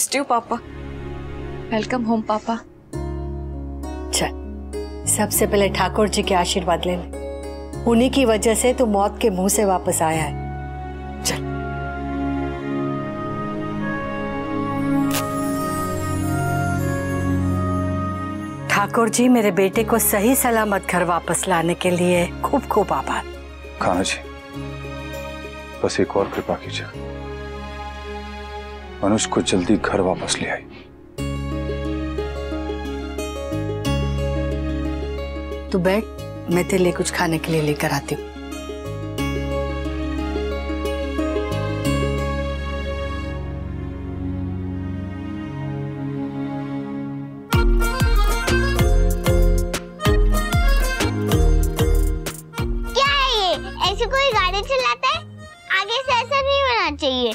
Missed you पापा। Welcome home पापा। चल, सबसे पहले ठाकुर जी के आशीर्वाद ले ले। उन्हीं की वजह से तू मौत के मुंह से वापस आया है। चल। ठाकुर जी, मेरे बेटे को सही सलामत घर वापस लाने के लिए खूब खूब आभार। खाना जी, बस एक और कृपा कीजिए, अनुज को जल्दी घर वापस ले आई। तू बैठ, मैं तेरे लिए कुछ खाने के लिए लेकर आती हूँ। क्या है ये? ऐसे कोई गाड़ी चलाता है? आगे से ऐसा नहीं होना चाहिए।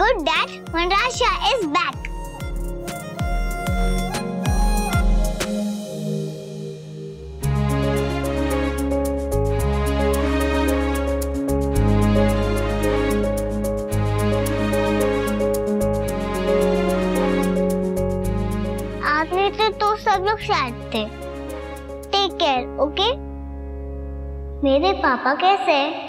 Good Dad, Vanraj Shah is back. आपने तो सब लोग शायद थे। Take care, okay? मेरे पापा कैसे हैं?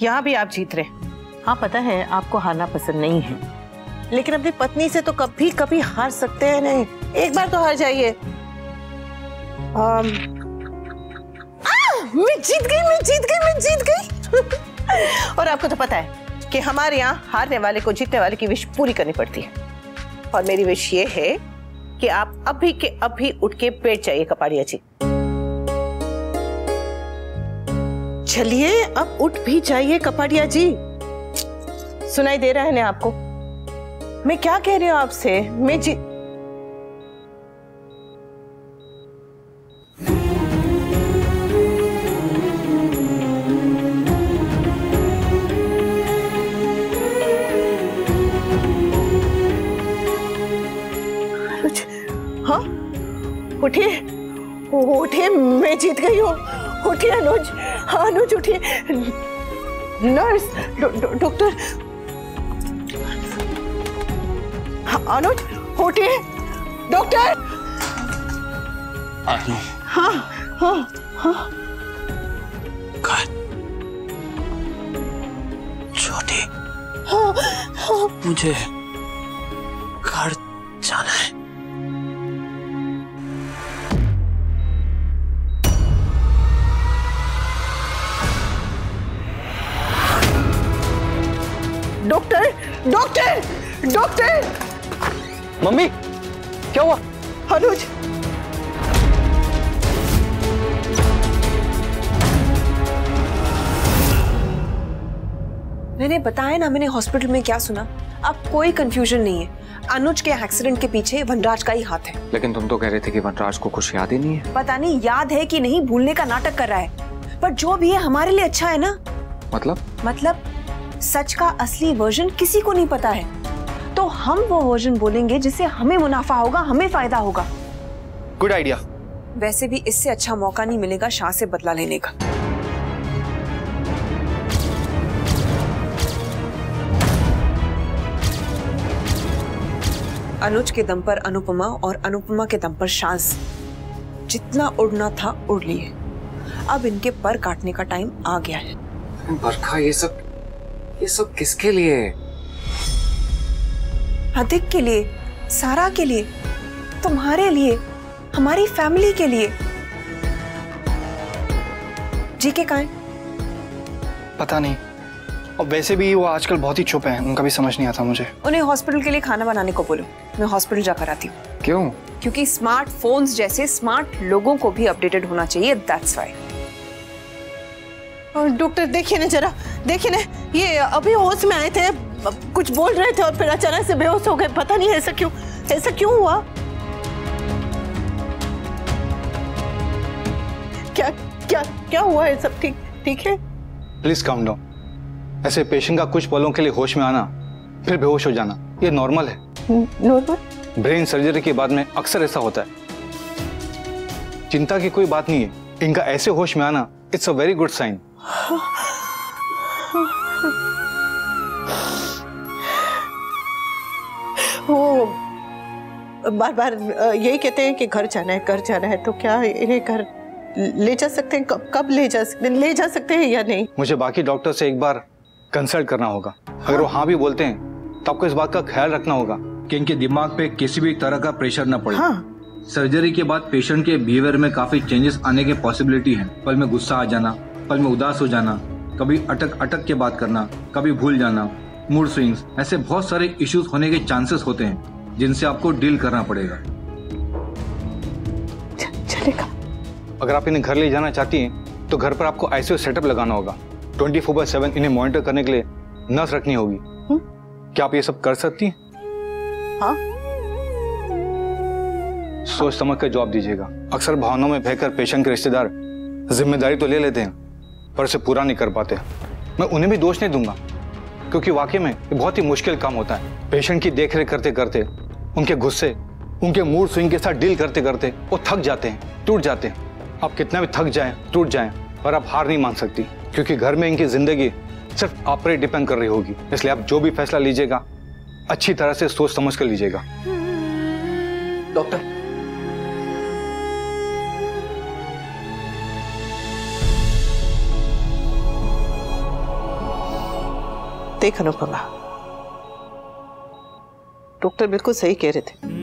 यहाँ भी आप जीत रहे। हाँ पता है आपको हारना पसंद नहीं है, लेकिन अपनी पत्नी से तो कभी कभी हार सकते हैं नहीं। एक बार तो हार जाइए। मैं जीत गई। और आपको तो पता है कि हमारे यहाँ हारने वाले को जीतने वाले की विश पूरी करनी पड़ती है। और मेरी विश ये है कि आप अभी के अभी उठ के बैठ जाइए कपाड़िया जी। चलिए अब उठ भी जाइए कपाड़िया जी। सुनाई दे रहा है ना आपको? मैं क्या कह रही हूँ आपसे? मैं जी हाँ उठिए उठिए, मैं जीत गई हूँ। उठिए अनुज, हाँ अनुज उठिए। नर्स, डॉक्टर, हाँ अनुज उठिए। डॉक्टर, अनु, हाँ हाँ हाँ। छोटी, हाँ हाँ मुझे घर जाना है। Doctor, doctor, doctor. मम्मी, क्या हुआ? अनुज, मैंने बताया ना मैंने हॉस्पिटल में क्या सुना। अब कोई कंफ्यूजन नहीं है, अनुज के एक्सीडेंट के पीछे वनराज का ही हाथ है। लेकिन तुम तो कह रहे थे कि वनराज को कुछ याद ही नहीं है। पता नहीं याद है कि नहीं, भूलने का नाटक कर रहा है। पर जो भी है हमारे लिए अच्छा है ना। मतलब सच का असली वर्जन किसी को नहीं पता है, तो हम वो वर्जन बोलेंगे जिससे हमें मुनाफा होगा, हमें फायदा होगा। Good idea. वैसे भी इससे अच्छा मौका नहीं मिलेगा शाह से बदला लेने का। अनुज के दम पर अनुपमा और अनुपमा के दम पर शाज। जितना उड़ना था उड़ लिए। अब इनके पर काटने का टाइम आ गया है। बरखा, ये सब किसके लिए? अधिक के लिए, सारा के लिए, तुम्हारे लिए, हमारी फैमिली के लिए। जी के कहाँ हैं? पता नहीं, और वैसे भी वो आजकल बहुत ही चुप हैं, उनका भी समझ नहीं आता मुझे। उन्हें हॉस्पिटल के लिए खाना बनाने को बोलो, मैं हॉस्पिटल जाकर आती हूँ। क्यों? क्योंकि स्मार्टफोन्स जैसे स्मार्ट लोगों को भी अपडेटेड होना चाहिए, दैट्स व्हाई। डॉक्टर देखिए ना जरा, देखिए ना, ये अभी होश में आए थे, कुछ बोल रहे थे और फिर अचानक से बेहोश हो गए। पता नहीं ऐसा क्यों। ऐसा क्यों हुआ? क्या क्या क्या हुआ है? सब ठीक है? Please calm down. ऐसे पेशेंट का कुछ पलों के लिए होश में आना फिर बेहोश हो जाना ये नॉर्मल है। नॉर्मल? ब्रेन सर्जरी के बाद में अक्सर ऐसा होता है। चिंता की कोई बात नहीं है। इनका ऐसे होश में आना it's a very good sign. वो बार बार यही कहते हैं कि घर जाना है, तो क्या इन्हें घर ले जा सकते हैं? कब ले जा सकते हैं या नहीं? मुझे बाकी डॉक्टर से एक बार कंसल्ट करना होगा। अगर वो हाँ भी बोलते हैं तो आपको इस बात का ख्याल रखना होगा कि इनके दिमाग पे किसी भी तरह का प्रेशर न पड़े। सर्जरी के बाद पेशेंट के बिहेवियर में काफी चेंजेस आने की पॉसिबिलिटी है। पल में गुस्सा आ जाना, पल में उदास हो जाना, कभी अटक के बात करना, कभी भूल जाना, मूड स्विंग्स, ऐसे बहुत सारे इश्यूज होने के चांसेस होते हैं जिनसे आपको डील करना पड़ेगा। चलेगा। अगर आप इन्हें घर ले जाना चाहती हैं तो घर पर आपको आईसीयू सेटअप लगाना होगा। 24/7 इन्हें मॉनिटर करने के लिए नर्स रखनी होगी। क्या आप ये सब कर सकती हैं? हाँ। सोच समझ कर जवाब दीजिएगा। अक्सर भावनाओं में बहकर पेशेंट के रिश्तेदार जिम्मेदारी तो ले लेते हैं पर उसे पूरा नहीं कर पाते। मैं उन्हें भी दोष नहीं दूंगा क्योंकि वाकई में ये बहुत ही मुश्किल काम होता है। पेशेंट की देखरेख करते करते, उनके गुस्से, उनके मूड स्विंग के साथ डील करते करते वो थक जाते हैं, टूट जाते हैं। आप कितना भी थक जाएं, टूट जाएं, पर आप हार नहीं मान सकती क्योंकि घर में इनकी जिंदगी सिर्फ आप पर डिपेंड कर रही होगी। इसलिए आप जो भी फैसला लीजिएगा अच्छी तरह से सोच समझ कर लीजिएगा। डॉक्टर, देख अनुपमा, डॉक्टर बिल्कुल सही कह रहे थे।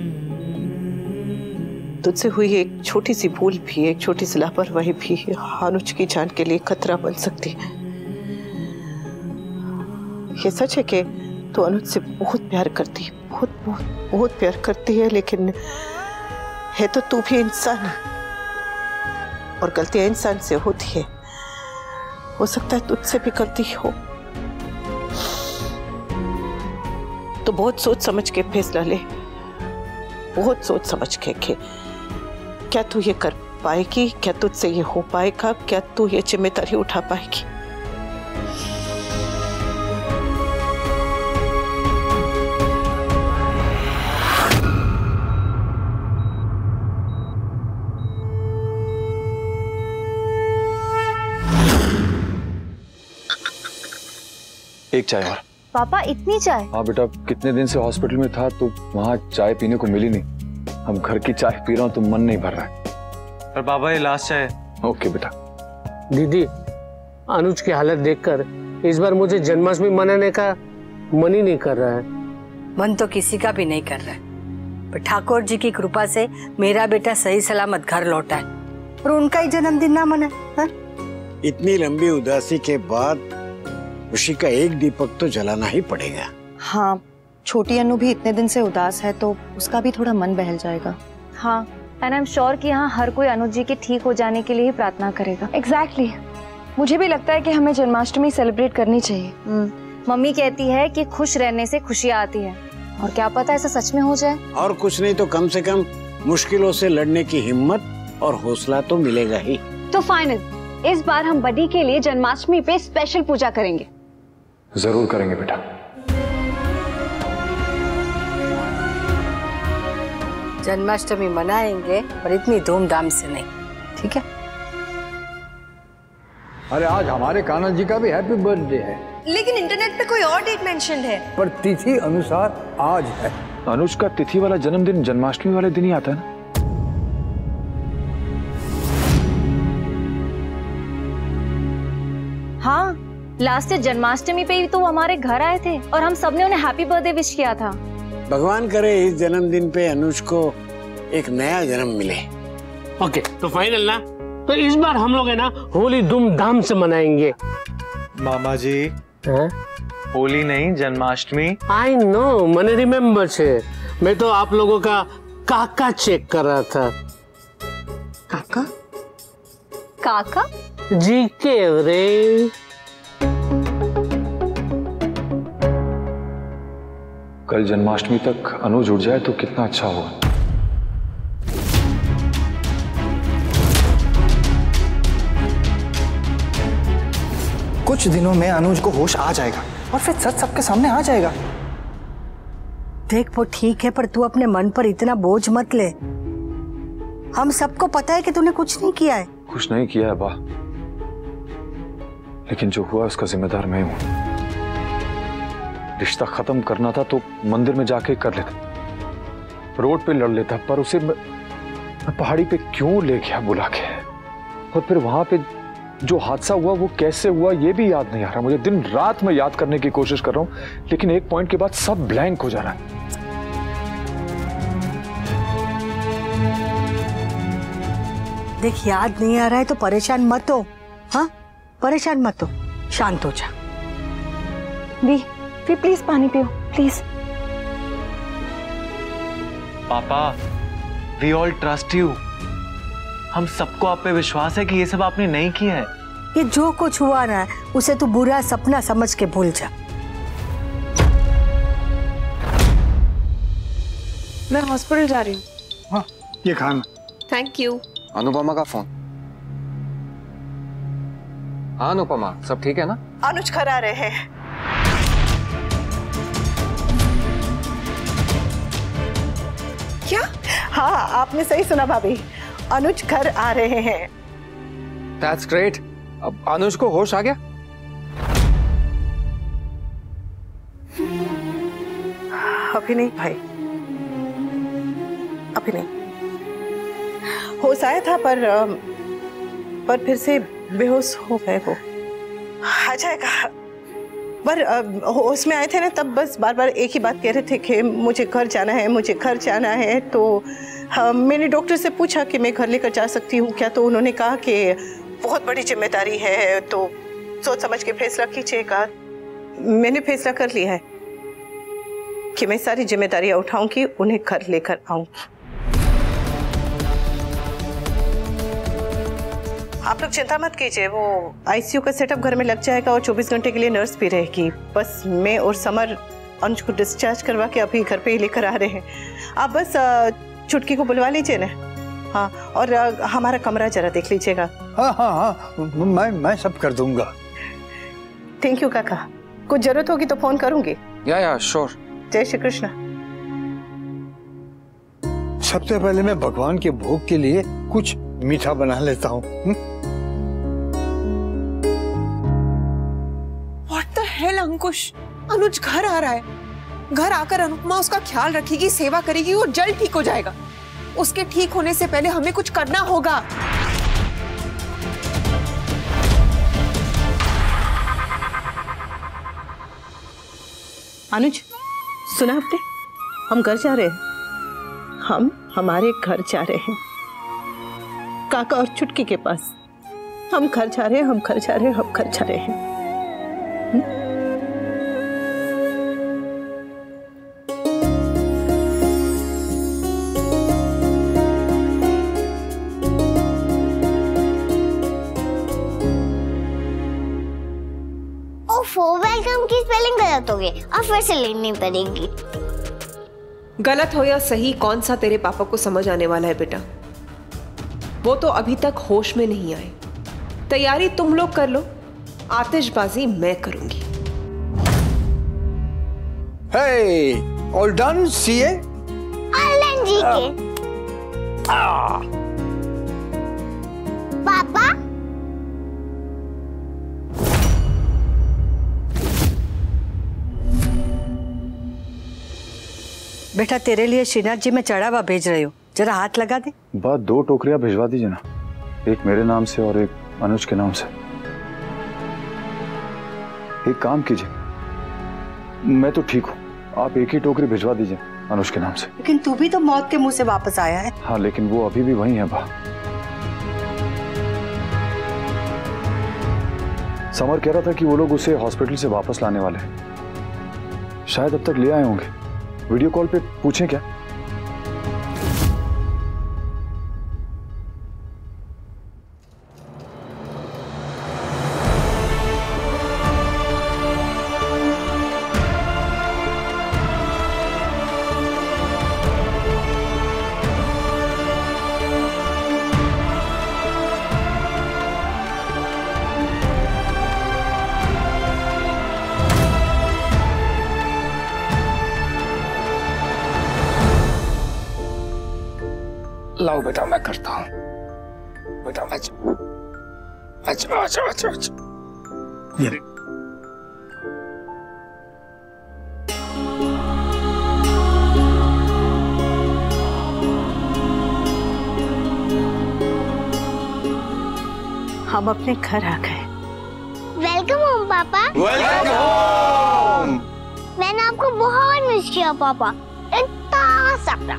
तुझसे हुई एक छोटी सी भूल भी, एक छोटी सी लापरवाही भी अनुज की जान के लिए खतरा बन सकती है। ये सच है कि तू अनुज से बहुत प्यार करती है, बहुत प्यार करती है, लेकिन है तो तू भी इंसान और गलतियां इंसान से होती है। हो सकता है तुझसे भी गलती हो, तो बहुत सोच समझ के फैसला ले, बहुत सोच समझ के कि क्या तू ये कर पाएगी, क्या तुझसे ये हो पाएगा, क्या तू ये जिम्मेदारी उठा पाएगी। एक चाय और। पापा इतनी चाय? हाँ बेटा, कितने दिन से हॉस्पिटल में था तो वहाँ चाय पीने को मिली नहीं। अब घर की चाय पी रहा हूँ तो मन नहीं भर रहा है। पर पापा ये लास्ट चाय। ओके बेटा। दीदी, अनुज की हालत देखकर इस बार मुझे जन्माष्टमी मनाने का मन ही नहीं कर रहा है। मन तो किसी का भी नहीं कर रहा है, पर ठाकुर जी की कृपा से मेरा बेटा सही सलामत घर लौटा है और उनका ही जन्मदिन ना मना। इतनी लंबी उदासी के बाद खुशी का एक दीपक तो जलाना ही पड़ेगा। हाँ, छोटी अनु भी इतने दिन से उदास है तो उसका भी थोड़ा मन बहल जाएगा। हाँ, एंड आई एम श्योर कि यहाँ हर कोई अनुज जी के ठीक हो जाने के लिए ही प्रार्थना करेगा। एग्जैक्टली। मुझे भी लगता है कि हमें जन्माष्टमी सेलिब्रेट करनी चाहिए। मम्मी कहती है कि खुश रहने से खुशियाँ आती है, और क्या पता ऐसा सच में हो जाए। और कुछ नहीं तो कम से कम मुश्किलों से लड़ने की हिम्मत और हौसला तो मिलेगा ही। तो फाइनल, इस बार हम बडी के लिए जन्माष्टमी पे स्पेशल पूजा करेंगे। जरूर करेंगे बेटा। जन्माष्टमी मनाएंगे पर इतनी धूमधाम से नहीं, ठीक है? अरे आज हमारे कान्हा जी का भी हैप्पी बर्थडे है। लेकिन इंटरनेट पे कोई और डेट मेंशन है। पर तिथि अनुसार आज है। अनुज का तिथि वाला जन्मदिन जन्माष्टमी वाले दिन ही आता है ना? हाँ, लास्ट ईयर जन्माष्टमी पे ही तो वो हमारे घर आए थे और हम सबने उन्हें हैप्पी बर्थडे विश किया था। भगवान करे इस जन्मदिन पे अनुज को एक नया जन्म मिले। ओके, तो फाइनल ना, तो इस बार हम लोग है ना होली धूमधाम से मनाएंगे। मामा जी, होली नहीं जन्माष्टमी। आई नो, मैंने रिमेम्बर छे। मैं तो आप लोगों का काका चेक कर रहा था। काका? काका जी के रे। कल जन्माष्टमी तक अनुज उठ जाए तो कितना अच्छा होगा। कुछ दिनों में अनुज को होश आ जाएगा और फिर सच सबके सामने आ जाएगा। देख वो ठीक है, पर तू अपने मन पर इतना बोझ मत ले। हम सबको पता है कि तूने कुछ नहीं किया है। कुछ नहीं किया है बा, लेकिन जो हुआ उसका जिम्मेदार मैं हूं। रिश्ता खत्म करना था तो मंदिर में जाके कर लेता, रोड पे लड़ लेता, पर उसे मैं पहाड़ी पे क्यों ले गया बुला के? और फिर वहां पे जो हादसा हुआ वो कैसे हुआ ये भी याद नहीं आ रहा मुझे। दिन रात मैं याद करने की कोशिश कर रहा हूं, लेकिन एक पॉइंट के बाद सब ब्लैंक हो जा रहा है। देख याद नहीं आ रहा है तो परेशान मत हो। हाँ परेशान मत हो, शांत हो जा। वी प्लीज पानी पियो प्लीज। पापा, वी ऑल ट्रस्ट यू। हम सबको आप पे विश्वास है कि ये सब आपने नहीं किया है। ये जो कुछ हुआ ना उसे तू बुरा सपना समझ के भूल जा। मैं हॉस्पिटल जा रही हूँ। हाँ ये खाना। Thank you. अनुपमा का फोन। हाँ अनुपमा, सब ठीक है ना? अनुज घर आ रहे हैं। क्या? हाँ आपने सही सुना भाभी, अनुज घर आ रहे हैं। That's great। अब अनुज को होश आ गया? अभी नहीं भाई, अभी नहीं। होश आया था पर फिर से बेहोश हो गए। वो आ जाएगा। पर होश में आए थे ना तब बस बार बार एक ही बात कह रहे थे कि मुझे घर जाना है, मुझे घर जाना है। तो मैंने डॉक्टर से पूछा कि मैं घर लेकर जा सकती हूँ क्या, तो उन्होंने कहा कि बहुत बड़ी जिम्मेदारी है तो सोच समझ के फैसला कीजिएगा। मैंने फैसला कर लिया है कि मैं सारी जिम्मेदारियां उठाऊंगी, उन्हें घर लेकर आऊंगी। आप लोग चिंता मत कीजिए, वो आईसीयू का सेटअप घर में लग जाएगा और 24 घंटे के लिए नर्स भी रहेगी। बस मैं और समर अनुज को डिस्चार्ज करवा के अभी घर पे ही लेकर आ रहे हैं। आप बस चुटकी को बुलवा लीजिए ना। हाँ, और हमारा कमरा जरा देख लीजिएगा। हाँ हाँ हाँ मैं सब कर दूंगा। थैंक यू काका, कुछ जरूरत होगी तो फोन करूंगी। या श्योर। जय श्री कृष्ण। सबसे पहले मैं भगवान के भोग के लिए कुछ मीठा बना लेता हूँ। What the hell अंकुश, अनुज घर आ रहा है। घर आकर अनुपमा उसका ख्याल रखेगी, सेवा करेगी, वो जल्द ठीक हो जाएगा। उसके ठीक होने से पहले हमें कुछ करना होगा। अनुज सुना आपने, हम घर जा रहे हैं। हम हमारे घर जा रहे हैं, काका और चुटकी के पास। हम घर जा रहे हैं, हम घर जा रहे हैं, हम घर जा रहे हैं। वेलकम की स्पेलिंग गलत हो गई, अब फिर से लिखनी पड़ेगी। गलत हो या सही, कौन सा तेरे पापा को समझ आने वाला है बेटा? वो तो अभी तक होश में नहीं आए। तैयारी तुम लोग कर लो, आतिशबाजी मैं करूंगी। Hey, all done, CA? Online G K. पापा बेटा तेरे लिए श्रीनाथ जी में चढ़ावा भेज रही हूँ, जरा हाथ लगा दे। बात 2 टोकरियां भिजवा दीजिए ना, एक मेरे नाम से और एक अनुज के नाम से। एक काम कीजिए, मैं तो ठीक हूँ, आप एक ही टोकरी भिजवा दीजिए अनुज के नाम से। लेकिन तू भी तो मौत के मुंह से वापस आया है। हाँ लेकिन वो अभी भी वही है बा। समर कह रहा था कि वो लोग उसे हॉस्पिटल से वापस लाने वाले हैं, शायद अब तक ले आए होंगे। वीडियो कॉल पे पूछें क्या? बेटा मैं करता हूँ बेटा। अच्छा अच्छा अच्छा अच्छा। ये हम अपने घर आ गए। वेलकम होम पापा। Welcome home. मैंने आपको बहुत मिस किया पापा, इतना सपना।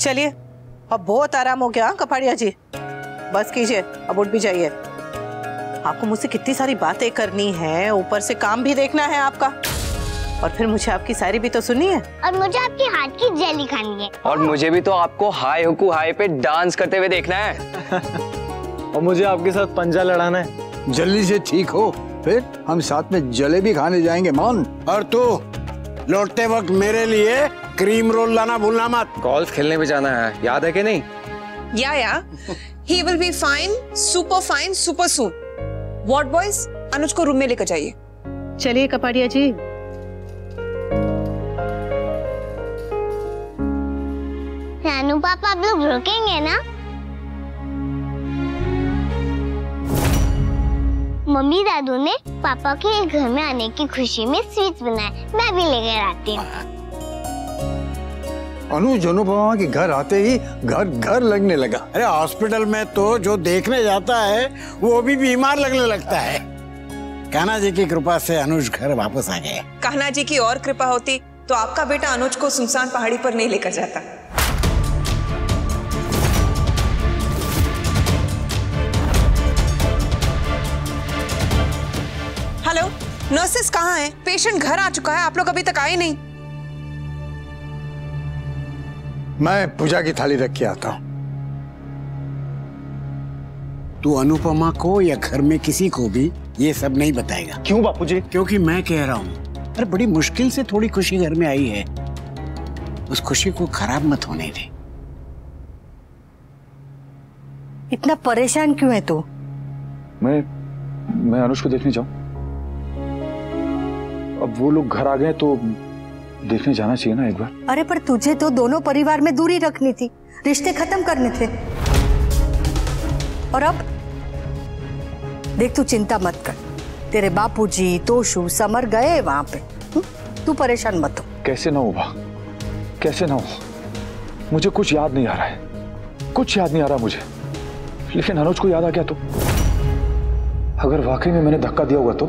चलिए अब बहुत आराम हो गया कपाड़िया जी, बस कीजिए, अब उठ भी जाइए। आपको मुझसे कितनी सारी बातें करनी है, ऊपर से काम भी देखना है आपका, और फिर मुझे आपकी शायरी भी तो सुननी है। और मुझे आपके हाथ की जेली खानी है। और मुझे भी तो आपको हाय हुकू हाय पे डांस करते हुए देखना है। और मुझे आपके साथ पंजा लड़ाना है। जल्दी से ठीक हो, फिर हम साथ में जलेबी खाने जाएंगे मान। और तू लौटते वक्त मेरे लिए क्रीम रोल लाना भूलना मत। गोल्फ खेलने भी जाना है, याद है कि नहीं? या he will be fine, super soon. What boys, Anuj को रूम में लेकर जाइए। चलिए कपाड़िया जी। नानू पापा आप लोग रुकेंगे ना? मम्मी दादू ने पापा के घर में आने की खुशी में स्वीट्स बनाए, मैं भी लेकर आती हूँ। अनुज अनुपमा के घर आते ही घर घर लगने लगा। अरे हॉस्पिटल में तो जो देखने जाता है वो भी बीमार लगने लगता है। कान्हा जी की कृपा से अनुज घर वापस आ गए। कान्हा जी की और कृपा होती तो आपका बेटा अनुज को सुनसान पहाड़ी पर नहीं लेकर जाता। हेलो, नर्सेस कहाँ हैं? पेशेंट घर आ चुका है, आप लोग अभी तक आए नहीं। मैं पूजा की थाली रख के आता हूँ। तू अनुपमा को या घर में किसी को भी ये सब नहीं बताएगा। क्यों बापूजी? क्योंकि मैं कह रहा हूँ, अरे बड़ी मुश्किल से थोड़ी खुशी घर में आई है, उस खुशी को खराब मत होने दे। इतना परेशान क्यों है तू? मैं अनुज को देखने जाऊं? अब वो लोग घर आ गए तो देखने जाना चाहिए ना एक बार। अरे पर तुझे तो दोनों परिवार में दूरी रखनी थी, रिश्ते खत्म करने थे। और अब देख, तू चिंता मत कर, तेरे बापूजी तोशु समर गए वहां पे, तू परेशान मत हो। कैसे ना हो बा, कैसे ना हो। मुझे कुछ याद नहीं आ रहा है, कुछ याद नहीं आ रहा मुझे। लेकिन अनुज को याद आ गया तो, अगर वाकई में मैंने धक्का दिया होगा तो